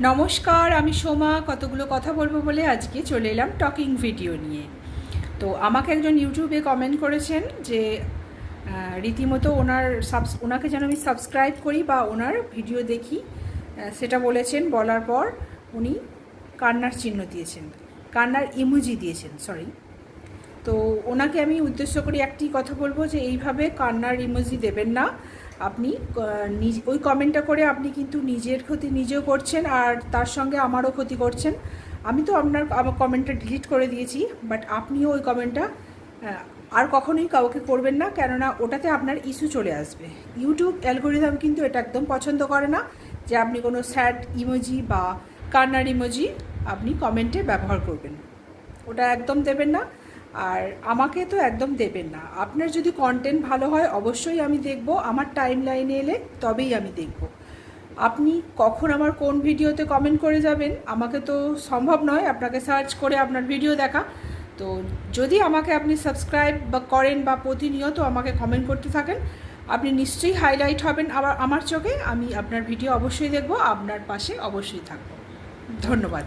নমস্কার, আমি সোমা। কতগুলো কথা বলবো বলে আজকে চলে এলাম টকিং ভিডিও নিয়ে। তো আমাকে একজন ইউটিউবে কমেন্ট করেছেন যে রীতিমতো ওনাকে যেন আমি সাবস্ক্রাইব করি বা ওনার ভিডিও দেখি, সেটা বলেছেন। বলার পর উনি কান্নার চিহ্ন দিয়েছেন, কান্নার ইমোজি দিয়েছেন, সরি। তো ওনাকে আমি উদ্দেশ্য করি একটি কথা বলবো যে এইভাবে কান্নার ইমোজি দেবেন না। আপনি ওই কমেন্টটা করে আপনি কিন্তু নিজের ক্ষতি নিজেও করছেন, আর তার সঙ্গে আমারও ক্ষতি করছেন। আমি তো আমার কমেন্টটা ডিলিট করে দিয়েছি, বাট আপনিও ওই কমেন্টটা আর কখনোই কাউকে করবেন না, কেননা ওটাতে আপনার ইস্যু চলে আসবে। ইউটিউব অ্যালগোরিদম কিন্তু এটা একদম পছন্দ করে না যে আপনি কোনো স্যাড ইমোজি বা কান্নার ইমোজি আপনি কমেন্টে ব্যবহার করবেন। ওটা একদম দেবেন না, আর আমাকে তো একদম দেবেন না। আপনার যদি কন্টেন্ট ভালো হয় অবশ্যই আমি দেখব, আমার টাইম লাইনে এলে তবেই আমি দেখব। আপনি কখন আমার কোন ভিডিওতে কমেন্ট করে যাবেন আমাকে তো সম্ভব নয় আপনাকে সার্চ করে আপনার ভিডিও দেখা। তো যদি আমাকে আপনি সাবস্ক্রাইব বা করেন বা প্রতিনিয়ত আমাকে কমেন্ট করতে থাকেন, আপনি নিশ্চয়ই হাইলাইট হবেন আবার আমার চোখে। আমি আপনার ভিডিও অবশ্যই দেখব, আপনার পাশে অবশ্যই থাকব। ধন্যবাদ।